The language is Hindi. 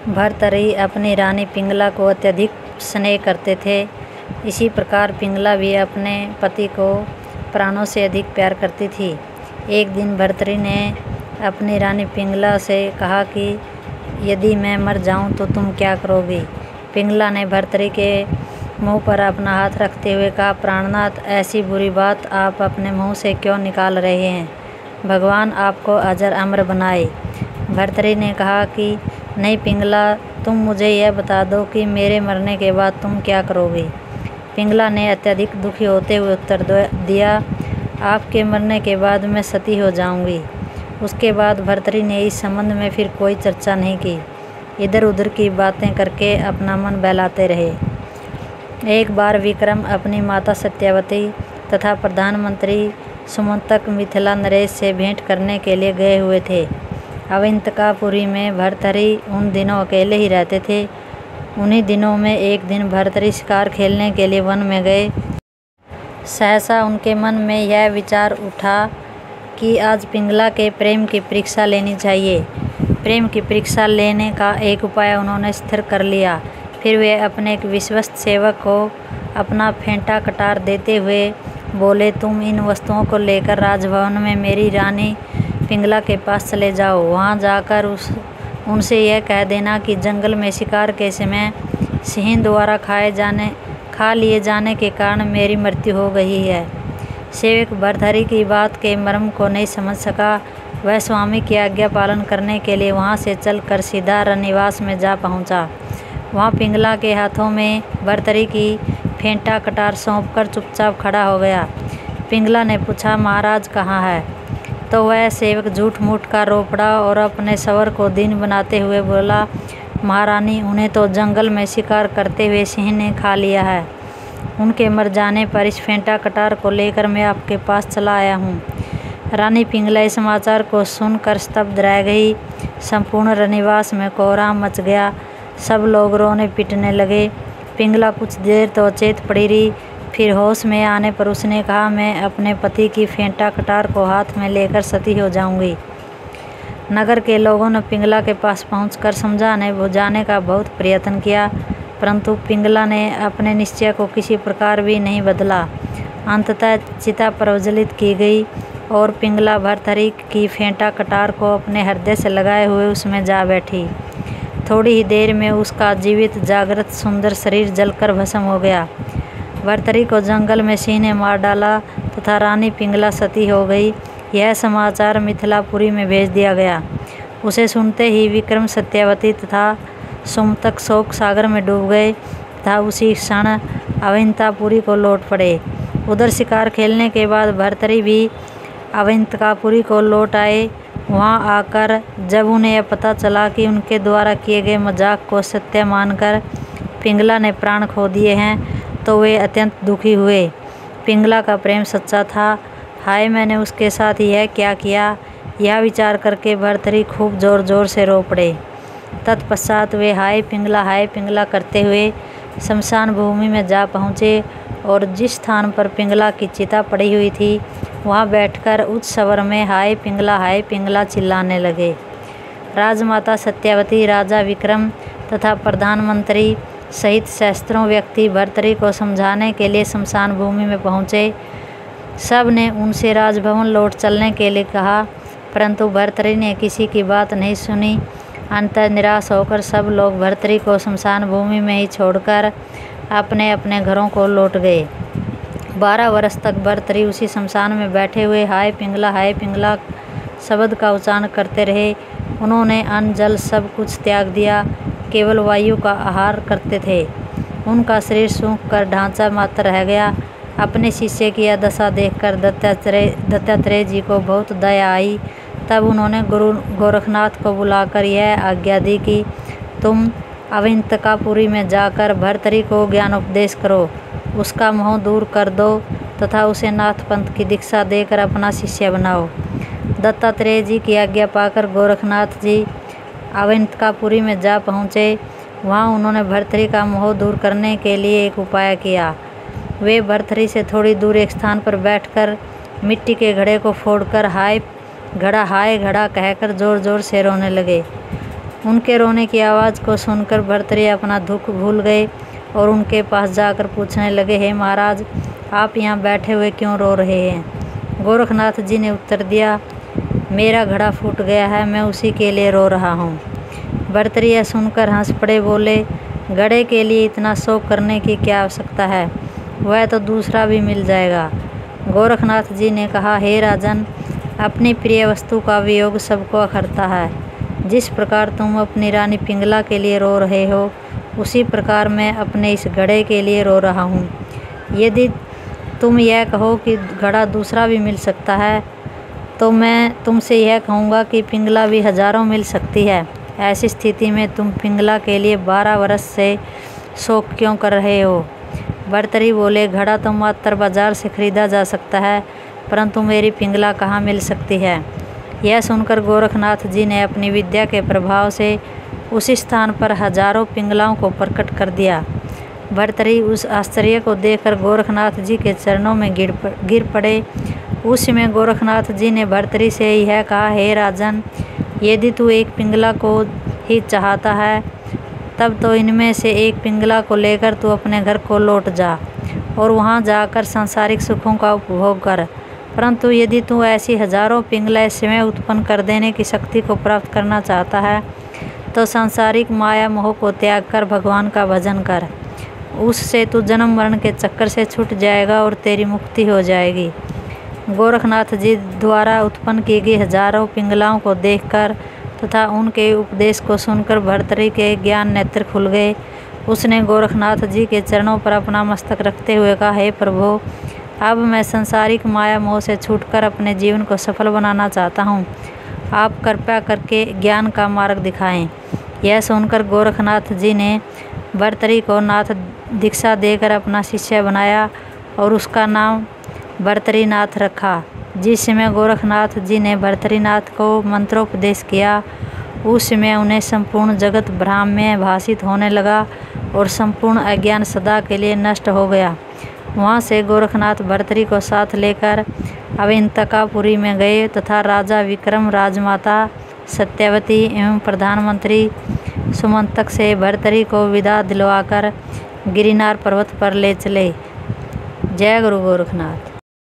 भर्तृहरि अपनी रानी पिंगला को अत्यधिक स्नेह करते थे। इसी प्रकार पिंगला भी अपने पति को प्राणों से अधिक प्यार करती थी। एक दिन भर्तृहरि ने अपनी रानी पिंगला से कहा कि यदि मैं मर जाऊं तो तुम क्या करोगी। पिंगला ने भर्तृहरि के मुंह पर अपना हाथ रखते हुए कहा, प्राणनाथ, ऐसी बुरी बात आप अपने मुंह से क्यों निकाल रहे हैं। भगवान आपको अजर अमर बनाए। भर्तृहरि ने कहा कि नहीं पिंगला, तुम मुझे यह बता दो कि मेरे मरने के बाद तुम क्या करोगी। पिंगला ने अत्यधिक दुखी होते हुए उत्तर दिया, आपके मरने के बाद मैं सती हो जाऊंगी। उसके बाद भर्तृहरि ने इस संबंध में फिर कोई चर्चा नहीं की। इधर उधर की बातें करके अपना मन बहलाते रहे। एक बार विक्रम अपनी माता सत्यवती तथा प्रधानमंत्री सुमंतक मिथिला नरेश से भेंट करने के लिए गए हुए थे। अवंतिकापुरी में भर्तृहरि उन दिनों अकेले ही रहते थे। उन्हीं दिनों में एक दिन भर्तृहरि शिकार खेलने के लिए वन में गए। सहसा उनके मन में यह विचार उठा कि आज पिंगला के प्रेम की परीक्षा लेनी चाहिए। प्रेम की परीक्षा लेने का एक उपाय उन्होंने स्थिर कर लिया। फिर वे अपने एक विश्वस्त सेवक को अपना फेंटा कटार देते हुए बोले, तुम इन वस्तुओं को लेकर राजभवन में मेरी रानी पिंगला के पास चले जाओ। वहां जाकर उनसे यह कह देना कि जंगल में शिकार के समय सिंह द्वारा खा लिए जाने के कारण मेरी मृत्यु हो गई है। सेवक भर्तृहरि की बात के मर्म को नहीं समझ सका। वह स्वामी की आज्ञा पालन करने के लिए वहां से चलकर सीधा रनिवास में जा पहुंचा। वहां पिंगला के हाथों में भर्तृहरि की फेंटा कटार सौंपकर चुपचाप खड़ा हो गया। पिंगला ने पूछा, महाराज कहाँ है। तो वह सेवक झूठ मूठ का रो पड़ा और अपने सवर को दीन बनाते हुए बोला, महारानी, उन्हें तो जंगल में शिकार करते हुए सिंह ने खा लिया है। उनके मर जाने पर इस फेंटा कटार को लेकर मैं आपके पास चला आया हूँ। रानी पिंगला इस समाचार को सुनकर स्तब्ध रह गई। संपूर्ण रनिवास में कोहराम मच गया। सब लोग रोने पीटने लगे। पिंगला कुछ देर तो अचेत पड़ी रही। फिर होश में आने पर उसने कहा, मैं अपने पति की फेंटा कटार को हाथ में लेकर सती हो जाऊंगी। नगर के लोगों ने पिंगला के पास पहुंचकर समझाने बुझाने का बहुत प्रयत्न किया, परंतु पिंगला ने अपने निश्चय को किसी प्रकार भी नहीं बदला। अंततः चिता प्रज्वलित की गई और पिंगला भर्तृहरि की फेंटा कटार को अपने हृदय से लगाए हुए उसमें जा बैठी। थोड़ी ही देर में उसका जीवित जागृत सुंदर शरीर जलकर भस्म हो गया। भर्तृहरि को जंगल में सिंह ने मार डाला तथा रानी पिंगला सती हो गई। यह समाचार मिथिलापुरी में भेज दिया गया। उसे सुनते ही विक्रम सत्यवती तथा सुमंतक शोक सागर में डूब गए तथा उसी क्षण अवंतिकापुरी को लौट पड़े। उधर शिकार खेलने के बाद भर्तृहरि भी अवंतिकापुरी को लौट आए। वहां आकर जब उन्हें यह पता चला कि उनके द्वारा किए गए मजाक को सत्य मानकर पिंगला ने प्राण खो दिए हैं, तो वे अत्यंत दुखी हुए। पिंगला का प्रेम सच्चा था। हाय, मैंने उसके साथ यह क्या किया। यह विचार करके भर्तृहरि खूब जोर जोर से रो पड़े। तत्पश्चात वे हाय पिंगला करते हुए शमशान भूमि में जा पहुँचे और जिस स्थान पर पिंगला की चिता पड़ी हुई थी वहाँ बैठकर उच्च स्वर में हाय पिंगला चिल्लाने लगे। राजमाता सत्यवती, राजा विक्रम तथा प्रधानमंत्री सहित सहस्त्रों व्यक्ति भर्तृहरि को समझाने के लिए शमशान भूमि में पहुँचे। सब ने उनसे राजभवन लौट चलने के लिए कहा, परंतु भर्तृहरि ने किसी की बात नहीं सुनी। अंततः निराश होकर सब लोग भर्तृहरि को शमशान भूमि में ही छोड़कर अपने अपने घरों को लौट गए। 12 वर्ष तक भर्तृहरि उसी शमशान में बैठे हुए हाय पिंगला शब्द का उच्चारण करते रहे। उन्होंने अन्न जल सब कुछ त्याग दिया, केवल वायु का आहार करते थे। उनका शरीर सूख कर ढांचा मात्र रह गया। अपने शिष्य की यह दशा देखकर दत्तात्रेय जी को बहुत दया आई। तब उन्होंने गुरु गोरखनाथ को बुलाकर यह आज्ञा दी कि तुम अवंतिकापुरी में जाकर भर्तृहरि को ज्ञानोपदेश करो, उसका मोह दूर कर दो तथा उसे नाथ पंथ की दीक्षा देकर अपना शिष्य बनाओ। दत्तात्रेय जी की आज्ञा पाकर गोरखनाथ जी अवंतिकापुरी में जा पहुँचे। वहाँ उन्होंने भर्तृहरि का मोह दूर करने के लिए एक उपाय किया। वे भर्तृहरि से थोड़ी दूर एक स्थान पर बैठकर मिट्टी के घड़े को फोड़कर हाय घड़ा कहकर जोर जोर से रोने लगे। उनके रोने की आवाज़ को सुनकर भर्तृहरि अपना दुख भूल गए और उनके पास जाकर पूछने लगे, हे महाराज, आप यहाँ बैठे हुए क्यों रो रहे हैं? गोरखनाथ जी ने उत्तर दिया, मेरा घड़ा फूट गया है, मैं उसी के लिए रो रहा हूँ। भर्तृहरि यह सुनकर हंस पड़े, बोले, घड़े के लिए इतना शोक करने की क्या आवश्यकता है, वह तो दूसरा भी मिल जाएगा। गोरखनाथ जी ने कहा, हे राजन, अपनी प्रिय वस्तु का वियोग सबको अखरता है। जिस प्रकार तुम अपनी रानी पिंगला के लिए रो रहे हो, उसी प्रकार मैं अपने इस घड़े के लिए रो रहा हूँ। यदि तुम यह कहो कि घड़ा दूसरा भी मिल सकता है, तो मैं तुमसे यह कहूँगा कि पिंगला भी हजारों मिल सकती है। ऐसी स्थिति में तुम पिंगला के लिए 12 वर्ष से शोक क्यों कर रहे हो? भर्तृहरि बोले, घड़ा तो मात्र बाजार से खरीदा जा सकता है, परंतु मेरी पिंगला कहाँ मिल सकती है? यह सुनकर गोरखनाथ जी ने अपनी विद्या के प्रभाव से उसी स्थान पर हजारों पिंगलाओं को प्रकट कर दिया। भर्तृहरि उस आश्चर्य को देखकर गोरखनाथ जी के चरणों में गिर पड़े। उस समय गोरखनाथ जी ने भर्तृहरि से यह कहा, हे राजन, यदि तू एक पिंगला को ही चाहता है, तब तो इनमें से एक पिंगला को लेकर तू अपने घर को लौट जा और वहां जाकर सांसारिक सुखों का उपभोग कर। परंतु यदि तू ऐसी हजारों पिंगलाएं स्वयं उत्पन्न कर देने की शक्ति को प्राप्त करना चाहता है, तो सांसारिक माया मोह को त्याग कर भगवान का भजन कर। उससे तू जन्म मरण के चक्कर से छूट जाएगा और तेरी मुक्ति हो जाएगी। गोरखनाथ जी द्वारा उत्पन्न की गई हजारों पिंगलाओं को देखकर तथा उनके उपदेश को सुनकर भर्तृहरि के ज्ञान नेत्र खुल गए। उसने गोरखनाथ जी के चरणों पर अपना मस्तक रखते हुए कहा, हे प्रभु, अब मैं सांसारिक माया मोह से छूटकर अपने जीवन को सफल बनाना चाहता हूँ। आप कृपया करके ज्ञान का मार्ग दिखाएं। यह सुनकर गोरखनाथ जी ने भर्तृहरि को नाथ दीक्षा देकर अपना शिष्य बनाया और उसका नाम भर्तृहरिनाथ रखा। जिस समय गोरखनाथ जी ने भर्तृहरिनाथ को मंत्रोपदेश किया, उस समय उन्हें संपूर्ण जगत ब्राह्म्य भाषित होने लगा और संपूर्ण अज्ञान सदा के लिए नष्ट हो गया। वहाँ से गोरखनाथ भर्तृहरि को साथ लेकर अविंतकापुरी में गए तथा राजा विक्रम, राजमाता सत्यवती एवं प्रधानमंत्री सुमंतक से भर्तृहरि को विदा दिलवाकर गिरिनार पर्वत पर ले चले। जय गुरु गोरखनाथ।